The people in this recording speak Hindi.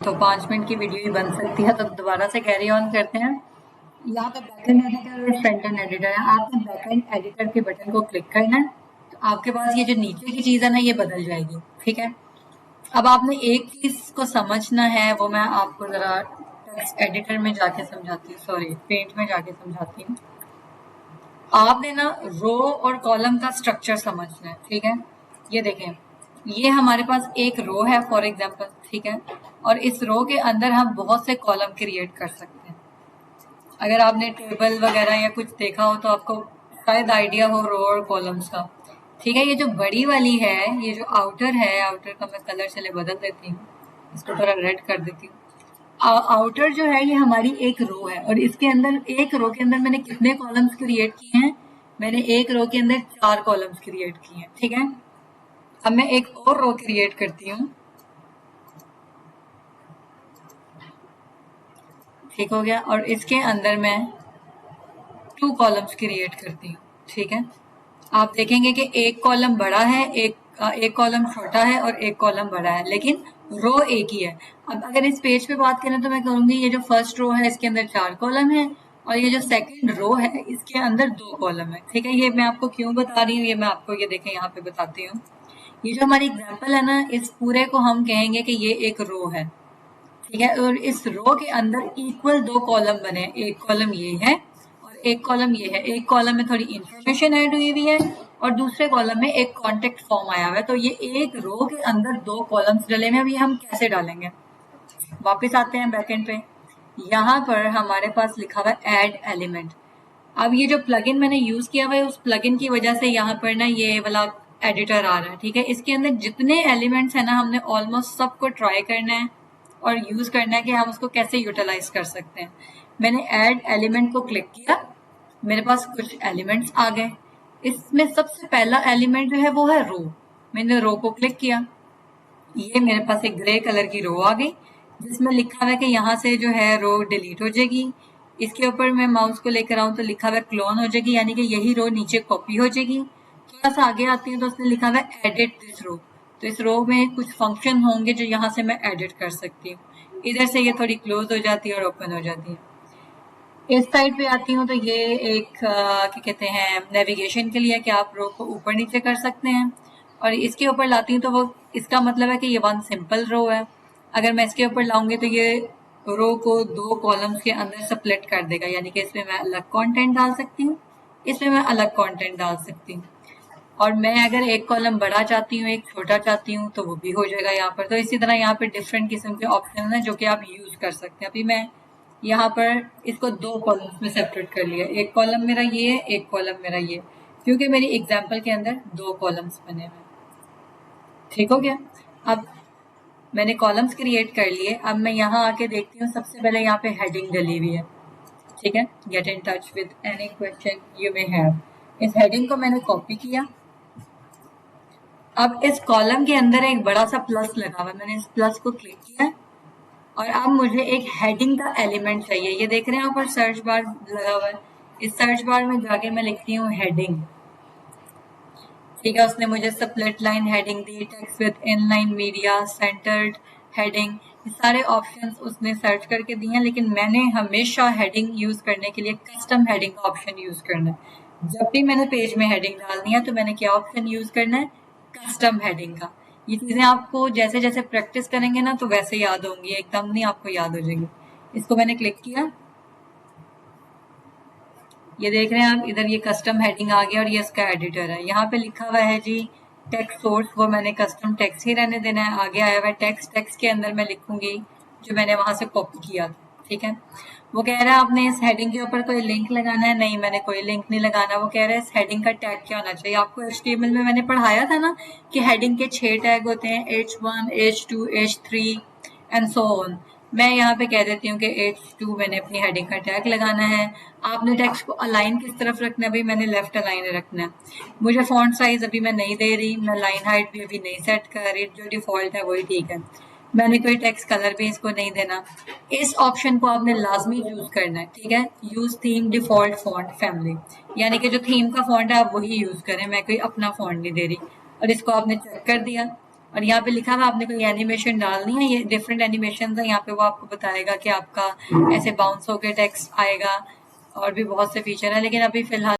तो 5 मिनट की वीडियो ही बन सकती है, तो दोबारा से कैरी ऑन करते हैं। यहाँ पे बैकएंड एडिटर और फ्रंट एंड एडिटर है। आपने बैकएंड एडिटर के बटन को क्लिक करना है, तो आपके पास ये जो नीचे की चीज है ना, ये बदल जाएगी। ठीक है, अब आपने एक चीज को समझना है, वो मैं आपको जरा टेक्स्ट एडिटर में जाके समझाती हूँ, सॉरी पेंट में जाके समझाती हूँ। आपने ना रो और कॉलम का स्ट्रक्चर समझना है। ठीक है, ये देखें, ये हमारे पास एक रो है फॉर एग्जांपल। ठीक है, और इस रो के अंदर हम बहुत से कॉलम क्रिएट कर सकते हैं। अगर आपने टेबल वगैरह या कुछ देखा हो तो आपको शायद आइडिया हो रो और कॉलम्स का। ठीक है, ये जो बड़ी वाली है, ये जो आउटर है, आउटर का मैं कलर चले बदल देती हूँ, इसको थोड़ा रेड कर देती हूँ। आउटर जो है ये हमारी एक रो है, और इसके अंदर एक रो के अंदर मैंने कितने कॉलम्स क्रिएट किए हैं? मैंने एक रो के अंदर 4 कॉलम्स क्रिएट किए हैं। ठीक है, अब मैं एक और रो क्रिएट करती हूँ। ठीक हो गया, और इसके अंदर मैं 2 कॉलम्स क्रिएट करती हूँ। ठीक है, आप देखेंगे कि एक कॉलम बड़ा है, एक कॉलम छोटा है और एक कॉलम बड़ा है, लेकिन रो एक ही है। अब अगर इस पेज पे बात करें तो मैं कहूंगी ये जो फर्स्ट रो है इसके अंदर 4 कॉलम है, और ये जो सेकंड रो है इसके अंदर 2 कॉलम है। ठीक है, ये मैं आपको क्यों बता रही हूँ, ये मैं आपको ये देखें यहाँ पे बताती हूँ। ये जो हमारी एग्जाम्पल है ना, इस पूरे को हम कहेंगे कि ये एक रो है। ठीक है, और इस रो के अंदर इक्वल 2 कॉलम बने, एक कॉलम ये है और एक कॉलम ये है। एक कॉलम में थोड़ी इंफॉर्मेशन ऐड हुई हुई है और दूसरे कॉलम में एक कॉन्टेक्ट फॉर्म आया हुआ है। तो ये एक रो के अंदर 2 कॉलम्स डले हुए हैं। अब ये हम कैसे डालेंगे? वापस आते हैं बैकएंड पे। यहाँ पर हमारे पास लिखा हुआ है ऐड एलिमेंट। अब ये जो प्लगइन मैंने यूज किया हुआ है, उस प्लगइन की वजह से यहाँ पर ना ये वाला एडिटर आ रहा है। ठीक है, इसके अंदर जितने एलिमेंट्स है ना, हमने ऑलमोस्ट सबको ट्राई करना है और यूज करना है कि हम उसको कैसे यूटिलाइज कर सकते हैं। मैंने ऐड एलिमेंट को क्लिक किया, मेरे पास कुछ एलिमेंट्स आ गए। इसमें सबसे पहला एलिमेंट जो है वो है रो। मैंने रो को क्लिक किया, ये मेरे पास एक ग्रे कलर की रो आ गई जिसमें लिखा हुआ है कि यहाँ से जो है रो डिलीट हो जाएगी। इसके ऊपर मैं माउस को लेकर आऊं तो लिखा हुआ है क्लोन हो जाएगी, यानी कि यही रो नीचे कॉपी हो जाएगी। थोड़ा सा आगे आती हूँ तो उसने लिखा हुआ है एडिट दिस रो। तो इस रो में कुछ फंक्शन होंगे जो यहाँ से मैं एडिट कर सकती हूँ। इधर से ये थोड़ी क्लोज हो जाती है और ओपन हो जाती है। इस साइड पे आती हूँ तो ये एक क्या कहते हैं, नेविगेशन के लिए कि आप रो को ऊपर नीचे कर सकते हैं। और इसके ऊपर लाती हूँ तो वो, इसका मतलब है कि ये वन सिंपल रो है। अगर मैं इसके ऊपर लाऊंगी तो ये रो को 2 कॉलम्स के अंदर स्प्लिट कर देगा, यानी कि इसमें मैं अलग कंटेंट डाल सकती हूँ, इसमें मैं अलग कंटेंट डाल सकती हूँ। और मैं अगर एक कॉलम बड़ा चाहती हूँ, एक छोटा चाहती हूँ, तो वो भी हो जाएगा यहाँ पर। तो इसी तरह यहाँ पे डिफरेंट किस्म के ऑप्शन हैं जो कि आप यूज कर सकते हैं। अभी मैं यहाँ पर इसको 2 कॉलम्स में सेपरेट कर लिया, एक कॉलम मेरा ये है, एक कॉलम मेरा ये, क्योंकि मेरी एग्जाम्पल के अंदर 2 कॉलम्स बने हुए। ठीक हो गया, अब मैंने कॉलम्स क्रिएट कर लिए। अब मैं यहाँ आके देखती हूँ, सबसे पहले यहाँ पे हेडिंग डली हुई है। ठीक है, get in touch with any question you may have. इस हेडिंग को मैंने कॉपी किया। अब इस कॉलम के अंदर एक बड़ा सा प्लस लगा हुआ है, मैंने इस प्लस को क्लिक किया और अब मुझे एक हेडिंग का एलिमेंट चाहिए। ये देख रहे हैं ऊपर सर्च बार लगा हुआ है, इस सर्च बार में जाके मैं लिखती हूँ हेडिंग। ठीक है, उसने मुझे split line heading the, text with inline media, centred heading, ये सारे ऑप्शंस उसने सर्च करके दिए हैं। लेकिन मैंने हमेशा हेडिंग यूज करने के लिए कस्टम हेडिंग का ऑप्शन यूज करना है। जब भी मैंने पेज में हेडिंग डालनी है तो मैंने क्या ऑप्शन यूज करना है? कस्टम हेडिंग का। ये चीजें आपको जैसे जैसे प्रैक्टिस करेंगे ना तो वैसे याद होंगी, एकदम नहीं आपको याद हो जाएंगी। इसको मैंने क्लिक किया, ये देख रहे हैं आप, इधर ये कस्टम हेडिंग आ गया और ये इसका एडिटर है। यहाँ पे लिखा हुआ है जी टेक्स्ट सोर्स, वो मैंने कस्टम टेक्स्ट ही रहने देना है। आगे आया हुआ है टेक्स्ट, टेक्स्ट के अंदर मैं लिखूंगी जो मैंने वहां से कॉपी किया था। ठीक है, वो कह रहा है आपने इस हेडिंग के ऊपर कोई लिंक लगाना है। नहीं, मैंने कोई लिंक नहीं लगाना। वो कह रहा है इस हेडिंग का टैग क्या होना चाहिए। आपको HTML में मैंने पढ़ाया था ना कि हेडिंग के 6 टैग होते हैं, H1, H2, H3 and so on. मैं यहाँ पे कह देती हूँ कि H2 मैंने अपनी हेडिंग का टैग लगाना है। आपने टेक्स्ट को अलाइन किस तरफ रखना है? भाई मैंने लेफ्ट अलाइन रखना है। मुझे फॉन्ट साइज अभी मैं नहीं दे रही, मैं लाइन हाइट भी अभी नहीं सेट कर रही, जो डिफॉल्ट है वही ठीक है। मैंने कोई टेक्स्ट कलर भी इसको नहीं देना। इस ऑप्शन को आपने लाजमी यूज करना है। ठीक है, use theme default font family, यानी कि जो थीम का फॉन्ट है आप वही यूज करें, मैं कोई अपना फॉन्ट नहीं दे रही। और इसको आपने चेक कर दिया, और यहाँ पे लिखा हुआ आपने कोई एनिमेशन डालनी है, ये डिफरेंट एनिमेशन है यहाँ पे, वो आपको बताएगा कि आपका ऐसे बाउंस होके टेक्स्ट आएगा, और भी बहुत से फीचर है, लेकिन अभी फिलहाल